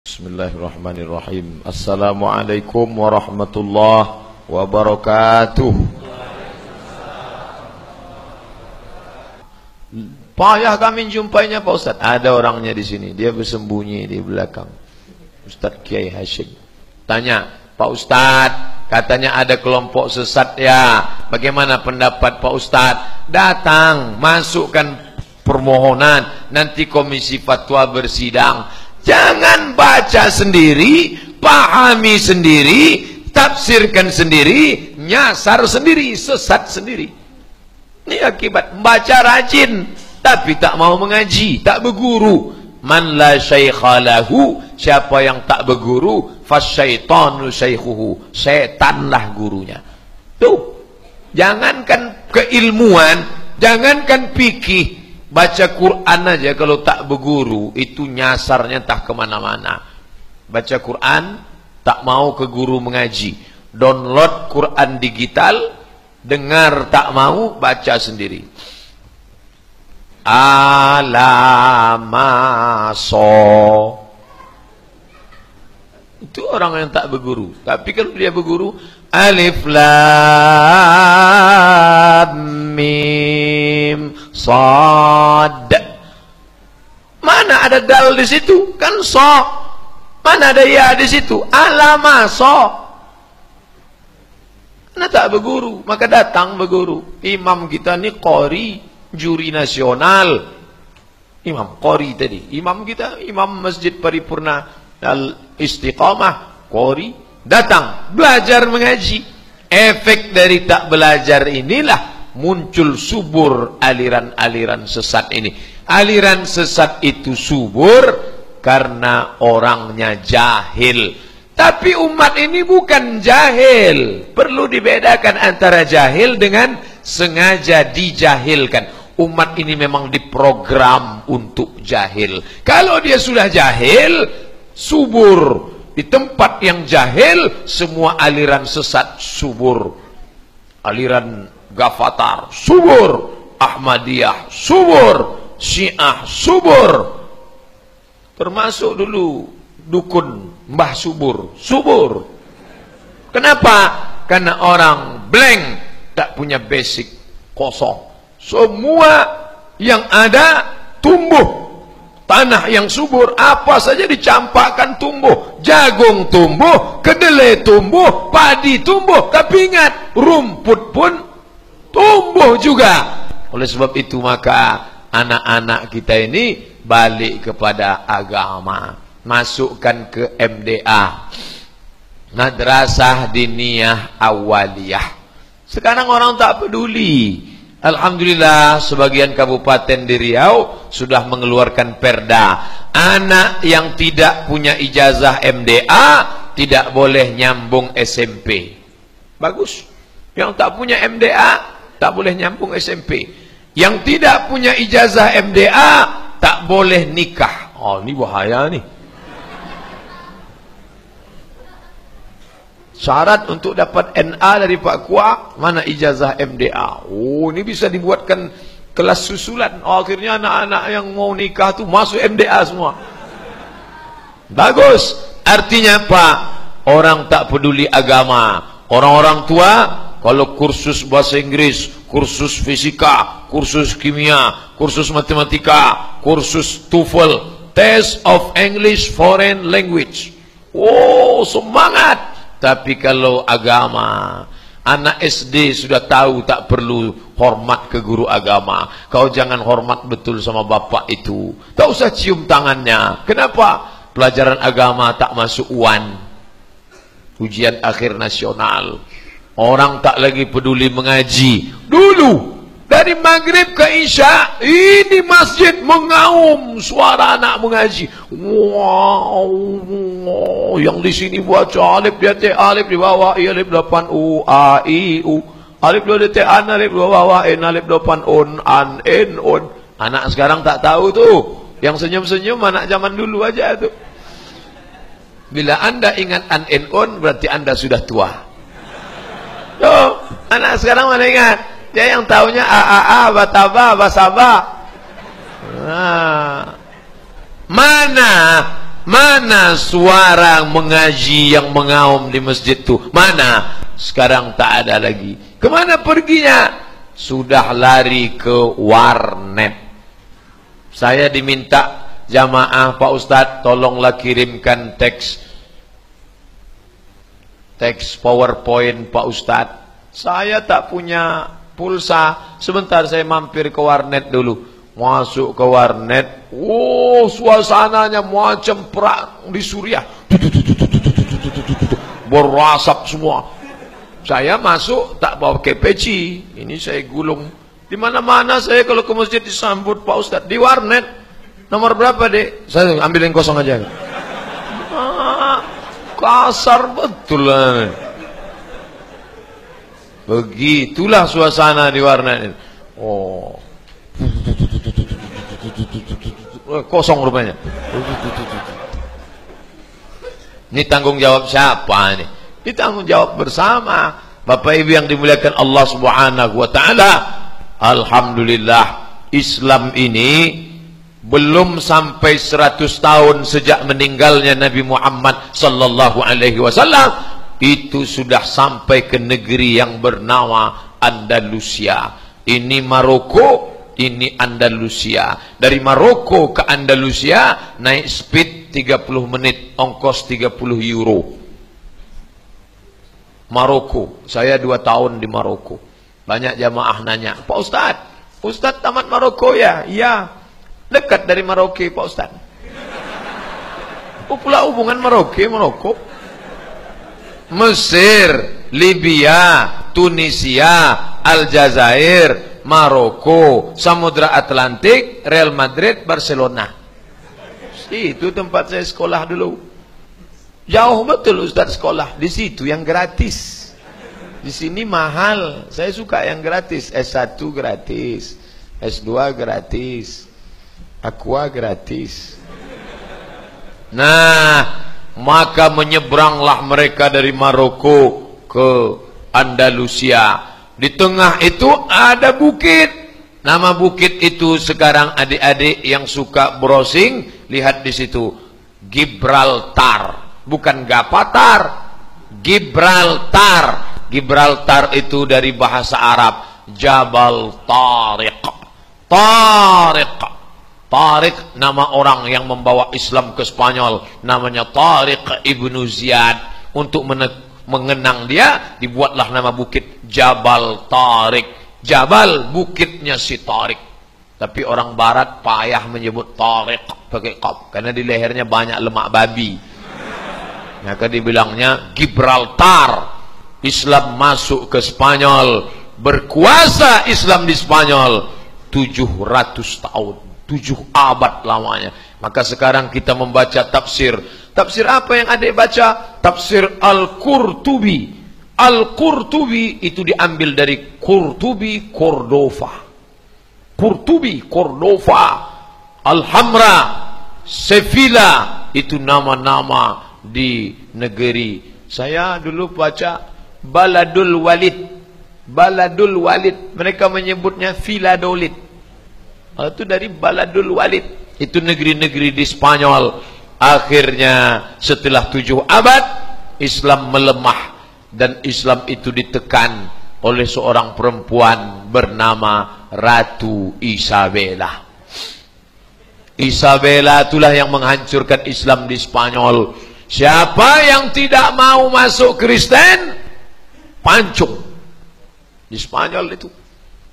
Bismillahirrahmanirrahim. Assalamualaikum warahmatullahi wabarakatuh. Payah kami jumpainya Pak Ustadz. Ada orangnya di sini. Dia bersembunyi di belakang. Ustadz Kiai Hashim. Tanya, Pak Ustadz, katanya ada kelompok sesat ya. Bagaimana pendapat Pak Ustadz? Datang, masukkan permohonan. Nanti komisi fatwa bersidang. Jangan baca sendiri, pahami sendiri, tafsirkan sendiri, nyasar sendiri, sesat sendiri. Ini akibat membaca rajin, tapi tak mau mengaji, tak berguru. Man la syaikha lahu, siapa yang tak berguru, fasyaitanu syaikhuhu, setanlah gurunya. Tuh, jangankan keilmuan, jangankan fikih, baca Quran aja kalau tak berguru itu nyasarnya tak kemana-mana. Baca Quran tak mau ke guru mengaji, download Quran digital, dengar tak mau, baca sendiri. Alamaso, itu orang yang tak berguru. Tapi kalau dia berguru, alif lam mim sad. Mana ada dal di situ? Kan so. Mana ada ya di situ? Alamaso. Karena tak berguru, maka datang berguru. Imam kita ni qori, juri nasional. Imam qori tadi. Imam kita, imam Masjid Paripurna Al-Istiqamah, qori, datang belajar mengaji. Efek dari tak belajar inilah muncul subur aliran-aliran sesat ini. Aliran sesat itu subur karena orangnya jahil. Tapi umat ini bukan jahil. Perlu dibedakan antara jahil dengan sengaja dijahilkan. Umat ini memang diprogram untuk jahil. Kalau dia sudah jahil, subur. Di tempat yang jahil, semua aliran sesat subur. Aliran Gafatar subur, Ahmadiyah subur, Syiah subur. Termasuk dulu dukun Mbah Subur, subur. Kenapa? Karena orang blank, tak punya basic, kosong. Semua yang ada tumbuh. Tanah yang subur, apa saja dicampakkan tumbuh. Jagung tumbuh, kedelai tumbuh, padi tumbuh. Tapi ingat, rumput pun tumbuh juga. Oleh sebab itu maka anak-anak kita ini balik kepada agama. Masukkan ke MDA, Madrasah Diniyah Awaliyah. Sekarang orang tak peduli. Alhamdulillah sebagian kabupaten di Riau sudah mengeluarkan perda. Anak yang tidak punya ijazah MDA tidak boleh nyambung SMP. Bagus. Yang tak punya MDA tak boleh nyambung SMP. Yang tidak punya ijazah MDA tak boleh nikah. Oh, ini bahaya nih. Syarat untuk dapat NA dari Pak Kuak, mana ijazah MDA. Oh, ini bisa dibuatkan kelas susulan. Oh, akhirnya anak-anak yang mau nikah tuh masuk MDA semua. Bagus. Artinya apa? Orang tak peduli agama. Orang-orang tua, kalau kursus bahasa Inggris, kursus fisika, kursus kimia, kursus matematika, kursus TOEFL, Test of English Foreign Language. Oh, semangat. Tapi kalau agama, anak SD sudah tahu tak perlu hormat ke guru agama. Kau jangan hormat betul sama bapak itu. Tak usah cium tangannya. Kenapa? Pelajaran agama tak masuk UAN, ujian akhir nasional. Orang tak lagi peduli mengaji. Dulu dari maghrib ke isya, ini masjid mengaum suara anak mengaji. Wow, yang di sini baca alif dia te alif di bawah i alif depan u a i u. Alif dia te an alif di bawah n alif depan on an n on. Anak sekarang tak tahu tuh. Yang senyum-senyum anak zaman dulu aja tuh. Bila Anda ingat an n on berarti Anda sudah tua. Tuh, anak sekarang mana ingat? Dia yang tahunya a bataba basaba. Nah, mana Mana suara mengaji yang mengaum di masjid tuh? Mana? Sekarang tak ada lagi. Kemana perginya? Sudah lari ke warnet. Saya diminta jamaah, Pak Ustadz tolonglah kirimkan teks PowerPoint Pak Ustadz. Saya tak punya pulsa. Sebentar saya mampir ke warnet dulu. Masuk ke warnet, suasananya macam perang di Suriah, berasap semua. Saya masuk tak bawa peci, ini saya gulung. Di mana-mana saya kalau ke masjid disambut Pak Ustadz. Di warnet, nomor berapa dek? Saya ambil yang kosong aja. Kasar betul lah. Begitulah suasana di warnet. Kosong rupanya. Ini tanggung jawab siapa ini? Ini tanggung jawab bersama. Bapak Ibu yang dimuliakan Allah Subhanahu wa taala. Alhamdulillah, Islam ini belum sampai 100 tahun sejak meninggalnya Nabi Muhammad sallallahu alaihi wasallam, itu sudah sampai ke negeri yang bernama Andalusia. Ini Maroko, ini Andalusia. Dari Maroko ke Andalusia naik speed 30 menit, ongkos 30 euro. Maroko, saya 2 tahun di Maroko. Banyak jamaah nanya, Pak Ustadz tamat Maroko ya? Iya. Dekat dari Maroko Pak Ustadz. Pula hubungan Maroko. Mesir, Libya, Tunisia, Aljazair, Maroko, Samudra Atlantik, Real Madrid, Barcelona. Itu tempat saya sekolah dulu. Jauh betul Ustadz sekolah. Di situ yang gratis. Di sini mahal. Saya suka yang gratis. S1 gratis, S2 gratis, Aqua gratis. Nah, maka menyeberanglah mereka dari Maroko ke Andalusia. Di tengah itu ada bukit. Nama bukit itu sekarang adik-adik yang suka browsing, lihat di situ. Gibraltar. Bukan Gapatar. Gibraltar. Gibraltar itu dari bahasa Arab. Jabal Tariq. Tariq nama orang yang membawa Islam ke Spanyol, namanya Tariq Ibnu Ziyad. Untuk mengenang dia dibuatlah nama bukit Jabal Tariq. Jabal bukitnya si Tariq. Tapi orang barat payah menyebut Tariq pakai qaf karena di lehernya banyak lemak babi. Maka dibilangnya Gibraltar. Islam masuk ke Spanyol, berkuasa Islam di Spanyol 700 tahun. 7 abad lamanya. Maka sekarang kita membaca tafsir. Tafsir apa yang adik baca? Tafsir Al-Qurtubi. Al-Qurtubi itu diambil dari Qurtubi, Cordova. Qurtubi, Cordova. Al-Hamra, Sevilla, itu nama-nama di negeri. Saya dulu baca Baladul Walid. Baladul Walid. Mereka menyebutnya Valladolid. Itu dari Baladul Walid. Itu negeri-negeri di Spanyol. Akhirnya setelah 7 abad Islam melemah. Dan Islam itu ditekan oleh seorang perempuan bernama Ratu Isabella. Isabella itulah yang menghancurkan Islam di Spanyol. Siapa yang tidak mau masuk Kristen, pancung. Di Spanyol itu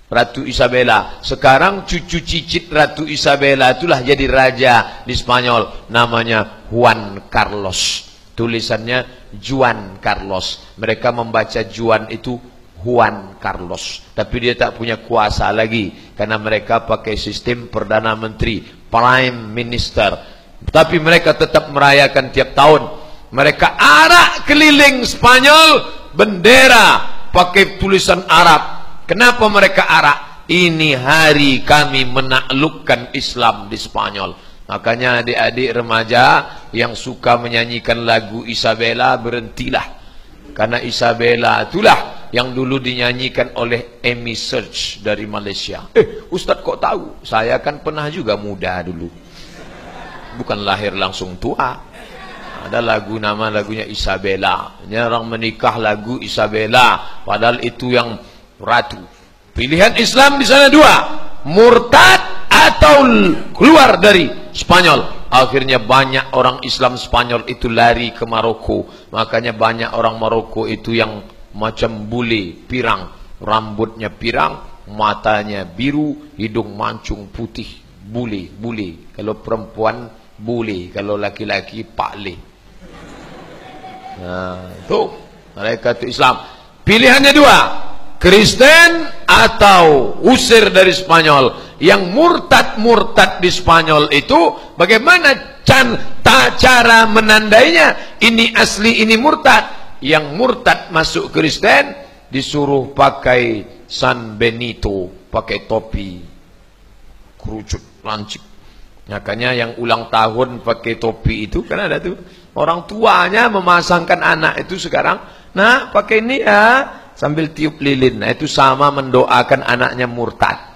Ratu Isabella. Sekarang cucu cicit Ratu Isabella itulah jadi raja di Spanyol. Namanya Juan Carlos. Tulisannya Juan Carlos. Mereka membaca Juan itu Juan Carlos. Tapi dia tak punya kuasa lagi. Karena mereka pakai sistem Perdana Menteri, Prime Minister. Tapi mereka tetap merayakan tiap tahun. Mereka arak keliling Spanyol, bendera pakai tulisan Arab. Kenapa mereka arak? Ini hari kami menaklukkan Islam di Spanyol. Makanya adik-adik remaja yang suka menyanyikan lagu Isabella, berhentilah. Karena Isabella itulah yang dulu dinyanyikan oleh Amy Search dari Malaysia. Ustadz kok tahu? Saya kan pernah juga muda dulu. bukan lahir langsung tua. Ada lagu, nama lagunya Isabella. Ini orang menikah lagu Isabella, padahal itu yang ratu. Pilihan Islam di sana dua, murtad atau keluar dari Spanyol. Akhirnya banyak orang Islam Spanyol itu lari ke Maroko. Makanya banyak orang Maroko itu yang macam bule pirang, rambutnya pirang, matanya biru, hidung mancung putih. Bule, bule. Kalau perempuan bule, kalau laki-laki pakle. Nah, itu mereka itu Islam. Pilihannya dua, Kristen atau usir dari Spanyol. Yang murtad-murtad di Spanyol itu bagaimana cara menandainya? Ini asli, ini murtad. Yang murtad masuk Kristen disuruh pakai San Benito, pakai topi kerucut lancip. Makanya yang ulang tahun pakai topi itu kan ada tuh orang tuanya memasangkan anak itu sekarang, nah pakai ini ya, sambil tiup lilin. Nah itu sama mendoakan anaknya murtad.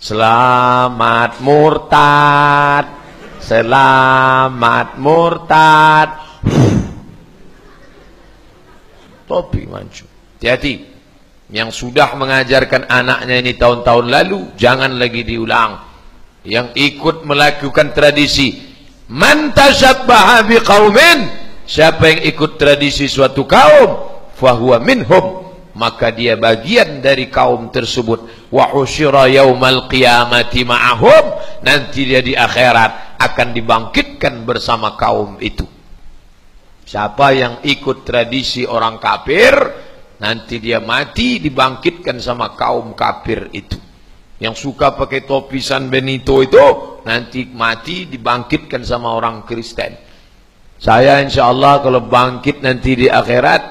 Selamat murtad, selamat murtad. Topi mancu. Hati-hati. Yang sudah mengajarkan anaknya ini tahun-tahun lalu, jangan lagi diulang. Yang ikut melakukan tradisi, man tashabbaha biqaumin, siapa yang ikut tradisi suatu kaum, fahuwa minhum, maka dia bagian dari kaum tersebut. Wa husyira yaumal qiyamati ma'ahum, nanti dia di akhirat akan dibangkitkan bersama kaum itu. Siapa yang ikut tradisi orang kafir, nanti dia mati dibangkitkan sama kaum kafir itu. Yang suka pakai topi San Benito itu nanti mati dibangkitkan sama orang Kristen. Saya insyaallah kalau bangkit nanti di akhirat,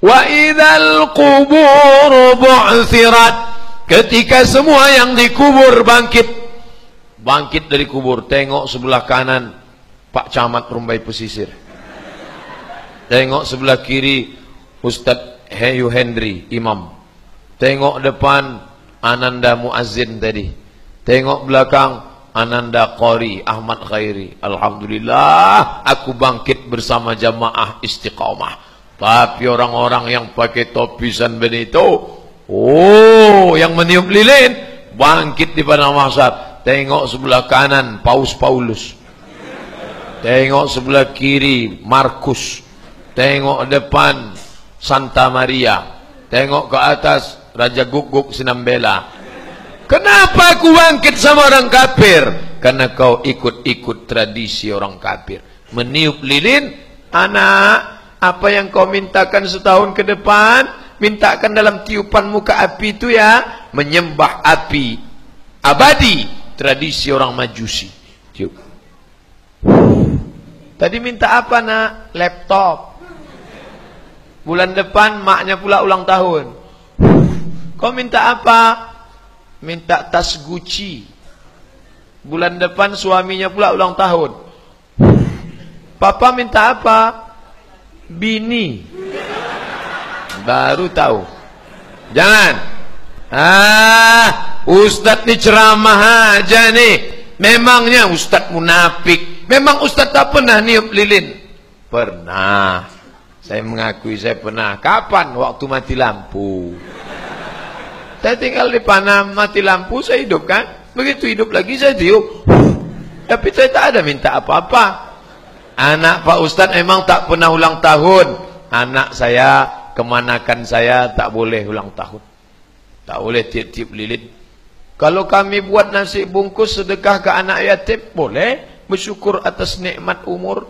wa idzal qubur bu'tsirat, ketika semua yang dikubur bangkit dari kubur, tengok sebelah kanan Pak Camat Rumbai Pesisir, tengok sebelah kiri Ustadz Heyu Hendri Imam, tengok depan Ananda Muazzin tadi, tengok belakang Ananda Qori Ahmad Khairi. Alhamdulillah aku bangkit bersama jamaah Istiqamah. Tapi orang-orang yang pakai topi San Benito, oh yang meniup lilin, bangkit di padang mahsyar. Tengok sebelah kanan Paus Paulus, tengok sebelah kiri Markus, tengok depan Santa Maria, tengok ke atas Raja Guguk Sinambela. Kenapa aku bangkit sama orang kafir? Karena kau ikut-ikut tradisi orang kafir. Meniup lilin, anak, apa yang kau mintakan setahun ke depan, mintakan dalam tiupan muka api itu ya, menyembah api abadi, tradisi orang Majusi. Tiup. Tadi minta apa nak? Laptop. Bulan depan maknya pula ulang tahun. Kau minta apa? Minta tas Gucci. Bulan depan suaminya pula ulang tahun. Papa minta apa? Bini. Baru tahu. Jangan. Ustadz ni ceramah aja nih. Memangnya ustadz munafik. Memang ustadz tak pernah niup lilin? Pernah. Saya mengakui saya pernah. Kapan? Waktu mati lampu. Saya tinggal di Panam, mati lampu saya hidup kan. Begitu hidup lagi saya tiup. Tapi saya tak ada minta apa-apa. Anak Pak Ustadz memang tak pernah ulang tahun. Anak saya, kemanakan saya tak boleh ulang tahun. Tak boleh tiup-tiup lilin. Kalau kami buat nasi bungkus sedekah ke anak yatim, boleh. Bersyukur atas nikmat umur.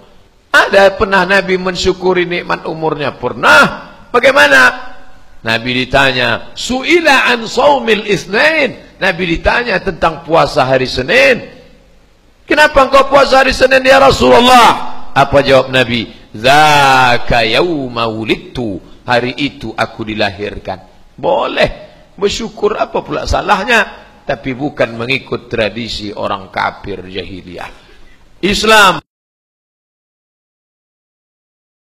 Ada pernah Nabi mensyukuri nikmat umurnya? Pernah. Bagaimana? Nabi ditanya, su'ila an saumil isnain. Nabi ditanya tentang puasa hari Senin. Kenapa engkau puasa hari Senin ya Rasulullah? Apa jawab Nabi? Zaka yauma wulidtu. Hari itu aku dilahirkan. Boleh. Bersyukur, apa pula salahnya? Tapi bukan mengikut tradisi orang kafir jahiliyah. Islam